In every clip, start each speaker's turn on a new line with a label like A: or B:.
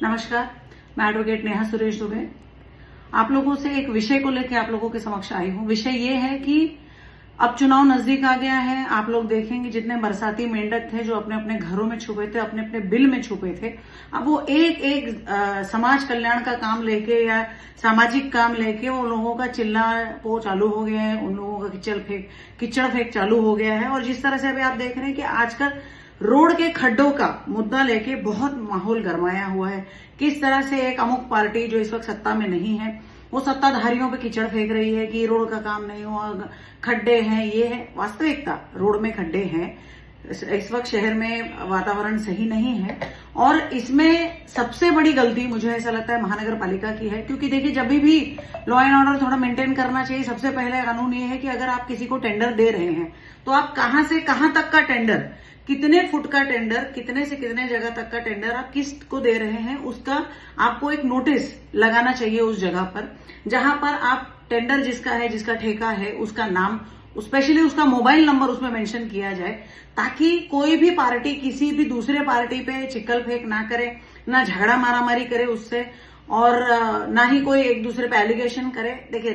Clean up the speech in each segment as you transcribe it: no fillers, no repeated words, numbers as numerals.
A: नमस्कार, मैं एडवोकेट नेहा सुरेश दुबे आप लोगों से एक विषय को लेकर आप लोगों के समक्ष आई हूं। विषय ये है कि अब चुनाव नजदीक आ गया है। आप लोग देखेंगे जितने बरसाती मेंढक थे जो अपने अपने घरों में छुपे थे, अपने अपने बिल में छुपे थे, अब वो एक एक समाज कल्याण का काम लेके या सामाजिक काम लेके उन लोगों का चिल्ला वो चालू हो गया है, उन लोगों का कीचड़ फेंक चालू हो गया है। और जिस तरह से अभी आप देख रहे हैं कि आजकल रोड के खड्डों का मुद्दा लेके बहुत माहौल गरमाया हुआ है। किस तरह से एक अमुक पार्टी जो इस वक्त सत्ता में नहीं है वो सत्ताधारियों पे कीचड़ फेंक रही है कि रोड का काम नहीं हुआ, खड्डे हैं, ये है। वास्तविकता रोड में खड्डे हैं। इस वक्त शहर में वातावरण सही नहीं है और इसमें सबसे बड़ी गलती मुझे ऐसा लगता है महानगर पालिका की है। क्योंकि देखिए, जब भी लॉ एंड ऑर्डर थोड़ा मेंटेन करना चाहिए, सबसे पहले कानून ये है कि अगर आप किसी को टेंडर दे रहे हैं तो आप कहां से कहां तक का टेंडर, कितने फुट का टेंडर, कितने से कितने जगह तक का टेंडर आप किस को दे रहे हैं, उसका आपको एक नोटिस लगाना चाहिए उस जगह पर, जहां पर आप टेंडर जिसका है, जिसका ठेका है, उसका नाम, स्पेशली उसका मोबाइल नंबर उसमें मेंशन किया जाए, ताकि कोई भी पार्टी किसी भी दूसरे पार्टी पे चिक्कल फेंक ना करे, ना झगड़ा मारामारी करे उससे, और ना ही कोई एक दूसरे पे एलिगेशन करे। देखिए,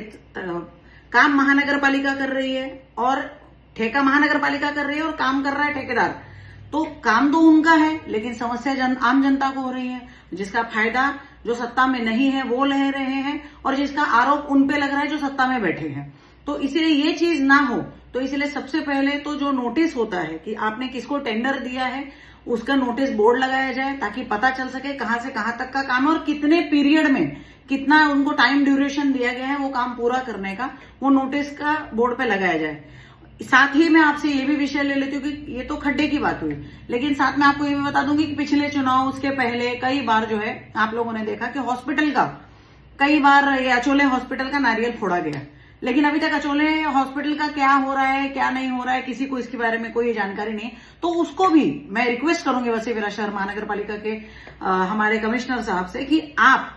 A: काम महानगर पालिका कर रही है और ठेका महानगर पालिका कर रही है और काम कर रहा है ठेकेदार, तो काम तो उनका है, लेकिन समस्या आम जनता को हो रही है। जिसका फायदा जो सत्ता में नहीं है वो ले रहे हैं और जिसका आरोप उन पे लग रहा है जो सत्ता में बैठे हैं। तो इसलिए ये चीज ना हो, तो इसलिए सबसे पहले तो जो नोटिस होता है कि आपने किसको टेंडर दिया है, उसका नोटिस बोर्ड लगाया जाए ताकि पता चल सके कहां से कहां तक का काम है और कितने पीरियड में, कितना उनको टाइम ड्यूरेशन दिया गया है वो काम पूरा करने का, वो नोटिस का बोर्ड पे लगाया जाए। साथ ही मैं आपसे ये भी विषय ले लेती हूँ कि ये तो खड्डे की बात हुई, लेकिन साथ में आपको ये भी बता दूंगी कि पिछले चुनाव, उसके पहले कई बार जो है आप लोगों ने देखा कि हॉस्पिटल का, कई बार अचोले हॉस्पिटल का नारियल फोड़ा गया, लेकिन अभी तक अचोले हॉस्पिटल का क्या हो रहा है, क्या नहीं हो रहा है, किसी को इसके बारे में कोई जानकारी नहीं। तो उसको भी मैं रिक्वेस्ट करूंगी वसीम शहर महानगर पालिका के हमारे कमिश्नर साहब से कि आप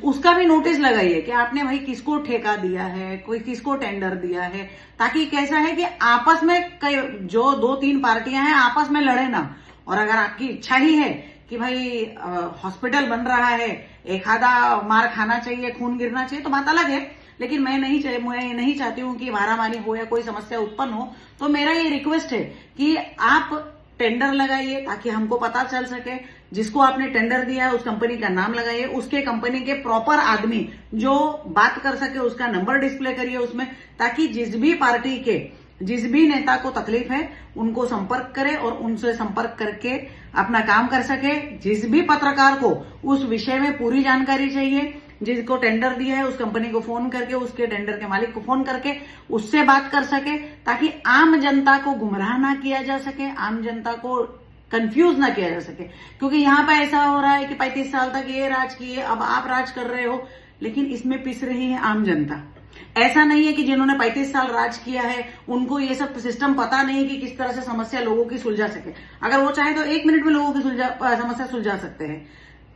A: उसका भी नोटिस लगाइए कि आपने भाई किसको ठेका दिया है, कोई किसको टेंडर दिया है, ताकि कैसा है कि आपस में कई जो 2-3 पार्टियां हैं आपस में लड़े ना। और अगर आपकी इच्छा ही है कि भाई हॉस्पिटल बन रहा है, एक आधा मार खाना चाहिए, खून गिरना चाहिए, तो बात अलग है, लेकिन मैं नहीं चाहती हूं कि मारामारी हो या कोई समस्या उत्पन्न हो। तो मेरा ये रिक्वेस्ट है कि आप टेंडर लगाइए ताकि हमको पता चल सके, जिसको आपने टेंडर दिया है उस कंपनी का नाम लगाइए, उसके कंपनी के प्रॉपर आदमी जो बात कर सके उसका नंबर डिस्प्ले करिए उसमें, ताकि जिस भी पार्टी के, जिस भी नेता को तकलीफ है उनको संपर्क करे और उनसे संपर्क करके अपना काम कर सके। जिस भी पत्रकार को उस विषय में पूरी जानकारी चाहिए, जिसको टेंडर दिया है उस कंपनी को फोन करके, उसके टेंडर के मालिक को फोन करके उससे बात कर सके, ताकि आम जनता को गुमराह ना किया जा सके, आम जनता को कंफ्यूज ना किया जा सके। क्योंकि यहाँ पे ऐसा हो रहा है कि 35 साल तक ये राज किए, अब आप राज कर रहे हो, लेकिन इसमें पिस रही है आम जनता। ऐसा नहीं है कि जिन्होंने 35 साल राज किया है उनको ये सब सिस्टम पता नहीं कि किस तरह से समस्या लोगों की सुलझा सके। अगर वो चाहे तो 1 मिनट में लोगों की समस्या सुलझा सकते हैं।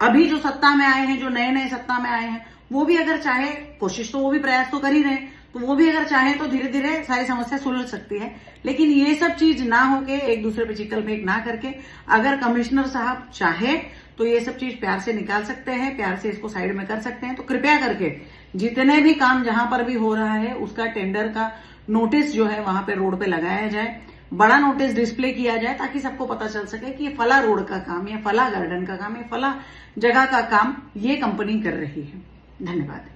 A: अभी जो सत्ता में आए हैं, जो नए नए सत्ता में आए हैं, वो भी अगर चाहे, कोशिश तो वो भी, प्रयास तो कर ही रहे हैं, तो वो भी अगर चाहे तो धीरे धीरे सारी समस्या सुलझ सकती है। लेकिन ये सब चीज ना होके, एक दूसरे पे चिक्कल फेंक ना करके, अगर कमिश्नर साहब चाहे तो ये सब चीज प्यार से निकाल सकते हैं, प्यार से इसको साइड में कर सकते हैं। तो कृपया करके जितने भी काम जहां पर भी हो रहा है उसका टेंडर का नोटिस जो है वहां पे रोड पे लगाया जाए, बड़ा नोटिस डिस्प्ले किया जाए, ताकि सबको पता चल सके कि ये फला रोड का काम, या फला गार्डन का काम, या फला जगह का काम ये कंपनी कर रही है। धन्यवाद।